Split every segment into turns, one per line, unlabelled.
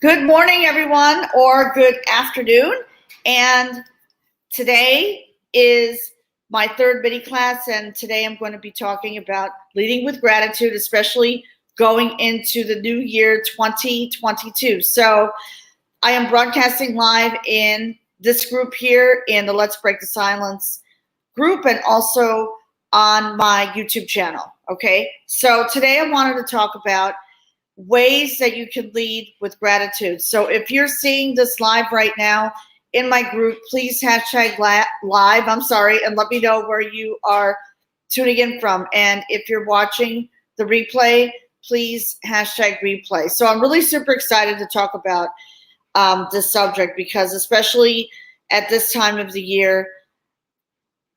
Good morning, everyone, or good afternoon. And today is my third mini class, and today I'm going to be talking about leading with gratitude, especially going into the new year 2022. So I am broadcasting live in this group here in the Let's Break the Silence group and also on my YouTube channel. Okay, so today I wanted to talk about ways that you can lead with gratitude. So if you're seeing this live right now in my group, please hashtag live, and let me know where you are tuning in from. And if you're watching the replay, please hashtag replay. So I'm really super excited to talk about this subject because especially at this time of the year,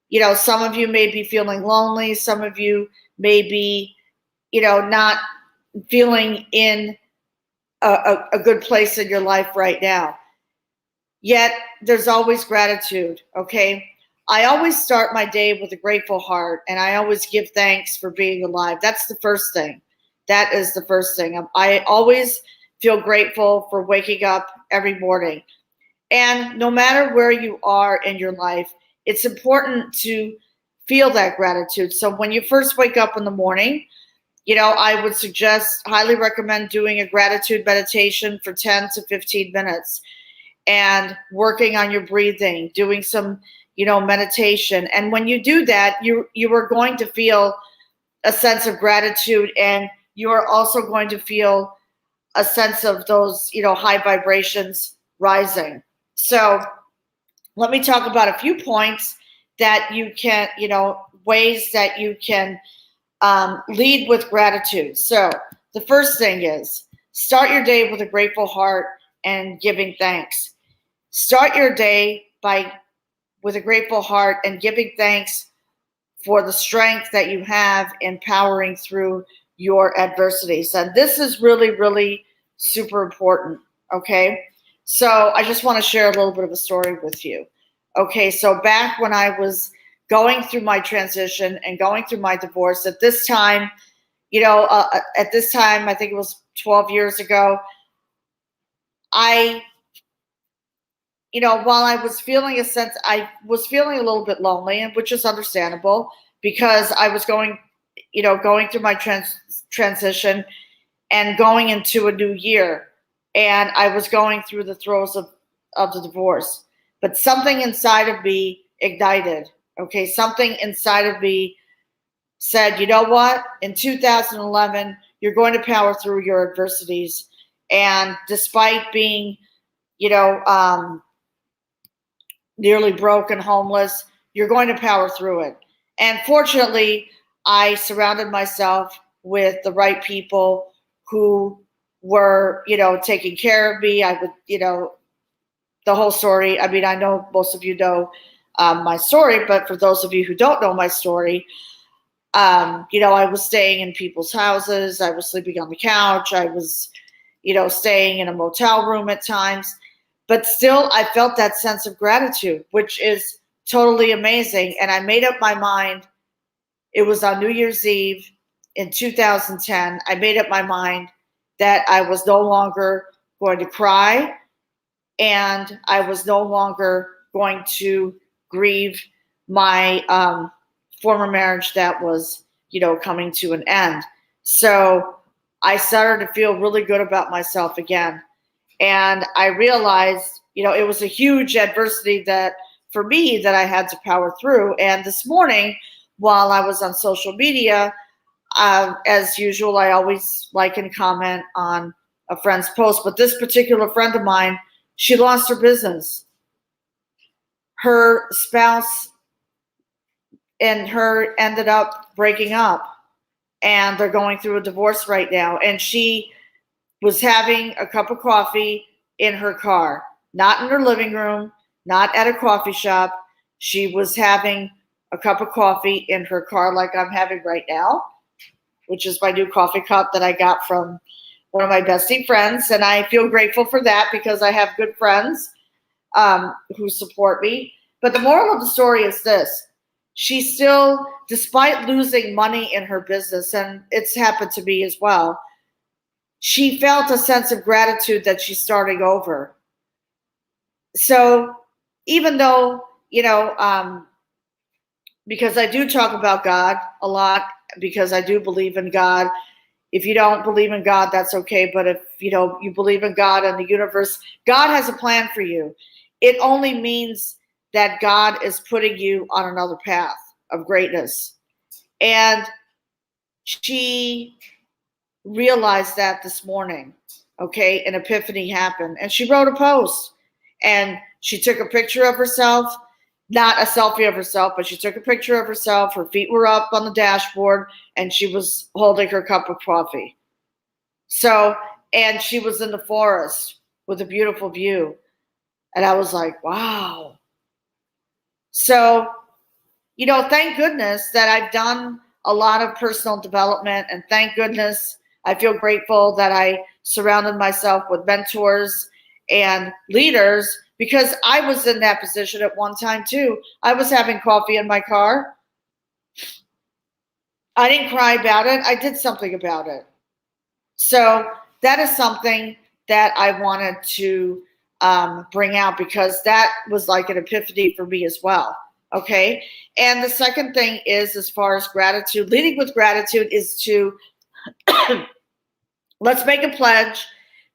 you know, some of you may be feeling lonely. Some of you may be, not feeling in a good place in your life right now. Yet there's always gratitude, okay? I always start my day with a grateful heart, and I always give thanks for being alive. That's the first thing. That is the first thing. I always feel grateful for waking up every morning. And no matter where you are in your life, it's important to feel that gratitude. So when you first wake up in the morning, I would highly recommend doing a gratitude meditation for 10 to 15 minutes and working on your breathing, doing some, meditation. And when you do that, you are going to feel a sense of gratitude, and you are also going to feel a sense of those, high vibrations rising. So let me talk about a few points that you can, ways that you can lead with gratitude. So the first thing is start your day with a grateful heart and giving thanks. Start your day with a grateful heart and giving thanks for the strength that you have in powering through your adversities. And this is really, really super important. Okay. So I just want to share a little bit of a story with you. Okay. So back when I was going through my transition and going through my divorce at this time, I think it was 12 years ago, while I was feeling I was feeling a little bit lonely, and which is understandable because I was going through my transition and going into a new year, and I was going through the throes of the divorce. But something inside of me ignited. Okay, something inside of me said, you know what? In 2011, you're going to power through your adversities. And despite being, nearly broke and homeless, you're going to power through it. And fortunately, I surrounded myself with the right people who were, taking care of me. I would, the whole story. I mean, I know most of you know my story, but for those of you who don't know my story, I was staying in people's houses. I was sleeping on the couch. I was, staying in a motel room at times. But still, I felt that sense of gratitude, which is totally amazing. And I made up my mind. It was on New Year's Eve in 2010. I made up my mind that I was no longer going to cry, and I was no longer going to grieve my former marriage that was, coming to an end. So I started to feel really good about myself again. And I realized, it was a huge adversity that for me that I had to power through. And this morning, while I was on social media, as usual, I always like and comment on a friend's post. But this particular friend of mine, she lost her business. Her spouse and her ended up breaking up, and they're going through a divorce right now. And she was having a cup of coffee in her car, not in her living room, not at a coffee shop. She was having a cup of coffee in her car like I'm having right now, which is my new coffee cup that I got from one of my bestie friends. And I feel grateful for that because I have good friends who support me. But the moral of the story is this. She still, despite losing money in her business, and it's happened to me as well, she felt a sense of gratitude that she's starting over. So even though, because I do talk about God a lot, because I do believe in God. If you don't believe in God, that's okay. But if you believe in God and the universe, God has a plan for you. It only means that God is putting you on another path of greatness. And she realized that this morning, okay? An epiphany happened. And she wrote a post. And she took a picture of herself, not a selfie of herself, but she took a picture of herself. Her feet were up on the dashboard, and she was holding her cup of coffee. So, and she was in the forest with a beautiful view. And I was like, wow. So, thank goodness that I've done a lot of personal development, and thank goodness I feel grateful that I surrounded myself with mentors and leaders, because I was in that position at one time too. I was having coffee in my car. I didn't cry about it. I did something about it. So that is something that I wanted to bring out, because that was like an epiphany for me as well. Okay. And the second thing is, as far as gratitude, leading with gratitude is to let's make a pledge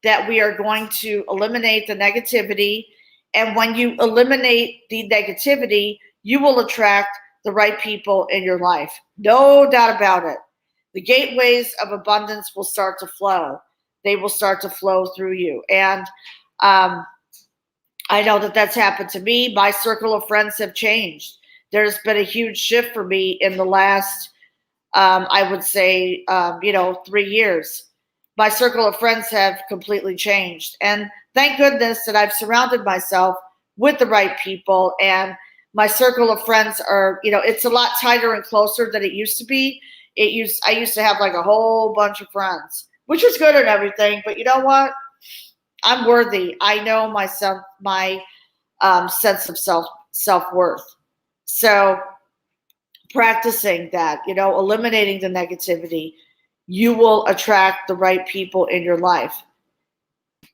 that we are going to eliminate the negativity. And when you eliminate the negativity, you will attract the right people in your life. No doubt about it. The gateways of abundance will start to flow. They will start to flow through you. And I know that that's happened to me. My circle of friends have changed. There's been a huge shift for me in the last, I would say, 3 years. My circle of friends have completely changed. And thank goodness that I've surrounded myself with the right people. And my circle of friends are, it's a lot tighter and closer than it used to be. I used to have like a whole bunch of friends, which was good and everything. But you know what? I'm worthy. I know myself, my sense of self-worth. So practicing that, eliminating the negativity, you will attract the right people in your life.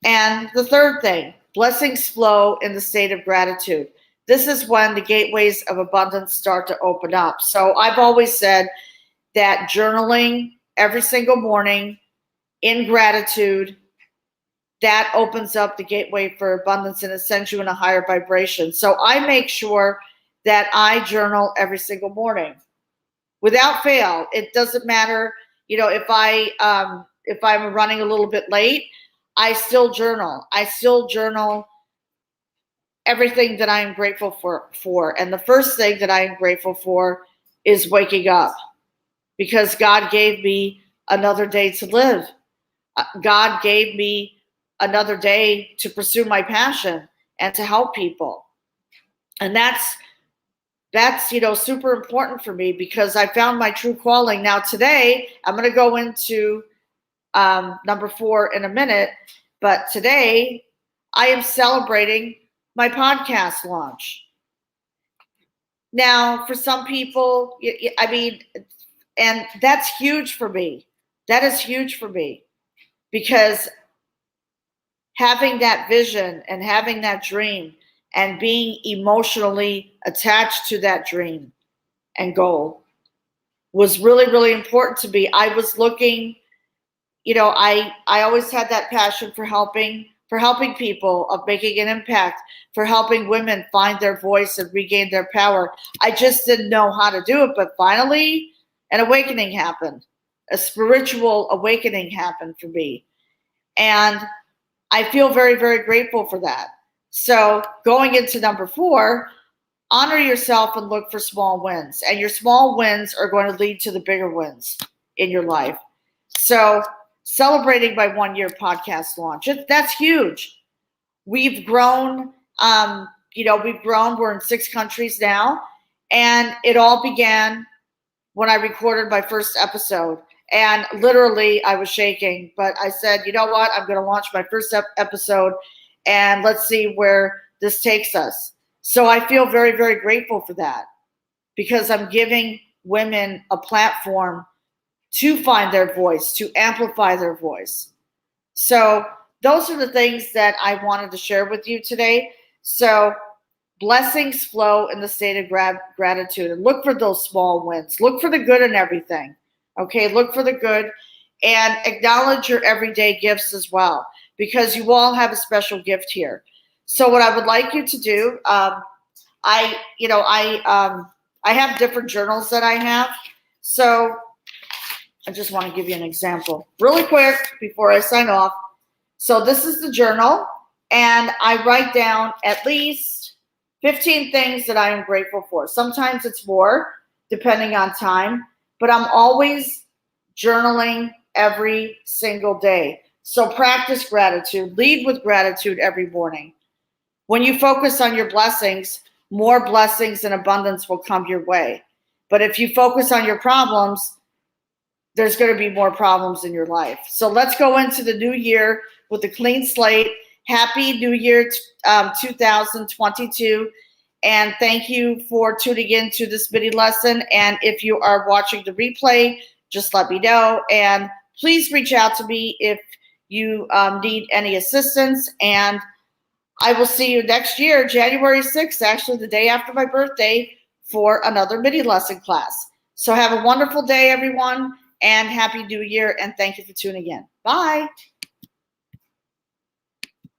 And the third thing, blessings flow in the state of gratitude. This is when the gateways of abundance start to open up. So I've always said that journaling every single morning in gratitude, that opens up the gateway for abundance, and it sends you in a higher vibration. So I make sure that I journal every single morning without fail. It doesn't matter, if I'm running a little bit late, I still journal. I still journal everything that I am grateful for. And the first thing that I am grateful for is waking up, because God gave me another day to live. God gave me another day to pursue my passion and to help people. And that's super important for me, because I found my true calling. Now today, I'm going to go into number 4 in a minute, but today I am celebrating my podcast launch. Now, for some people, and that's huge for me. That is huge for me, because having that vision and having that dream and being emotionally attached to that dream and goal was really, really important to me. I was looking, I always had that passion for helping people, of making an impact, for helping women find their voice and regain their power. I just didn't know how to do it, but finally an awakening happened. A spiritual awakening happened for me. And I feel very, very grateful for that. So going into number 4, honor yourself and look for small wins. And your small wins are going to lead to the bigger wins in your life. So celebrating my 1-year podcast launch, that's huge. We've grown, we're in 6 countries now. And it all began when I recorded my first episode. And literally, I was shaking, but I said, you know what? I'm going to launch my first episode, and let's see where this takes us. So I feel very, very grateful for that, because I'm giving women a platform to find their voice, to amplify their voice. So those are the things that I wanted to share with you today. So blessings flow in the state of gratitude, and look for those small wins. Look for the good in everything. Okay, look for the good and acknowledge your everyday gifts as well, because you all have a special gift here. So what I would like you to do, I have different journals that I have. So I just want to give you an example really quick before I sign off. So this is the journal, and I write down at least 15 things that I am grateful for. Sometimes it's more, depending on time, but I'm always journaling every single day. So practice gratitude, lead with gratitude every morning. When you focus on your blessings, more blessings and abundance will come your way. But if you focus on your problems, there's going to be more problems in your life. So let's go into the new year with a clean slate. Happy New Year 2022. And thank you for tuning in to this mini lesson. And if you are watching the replay, just let me know. And please reach out to me if you need any assistance. And I will see you next year, January 6th, actually the day after my birthday, for another mini lesson class. So have a wonderful day, everyone, and Happy New Year. And thank you for tuning in. Bye.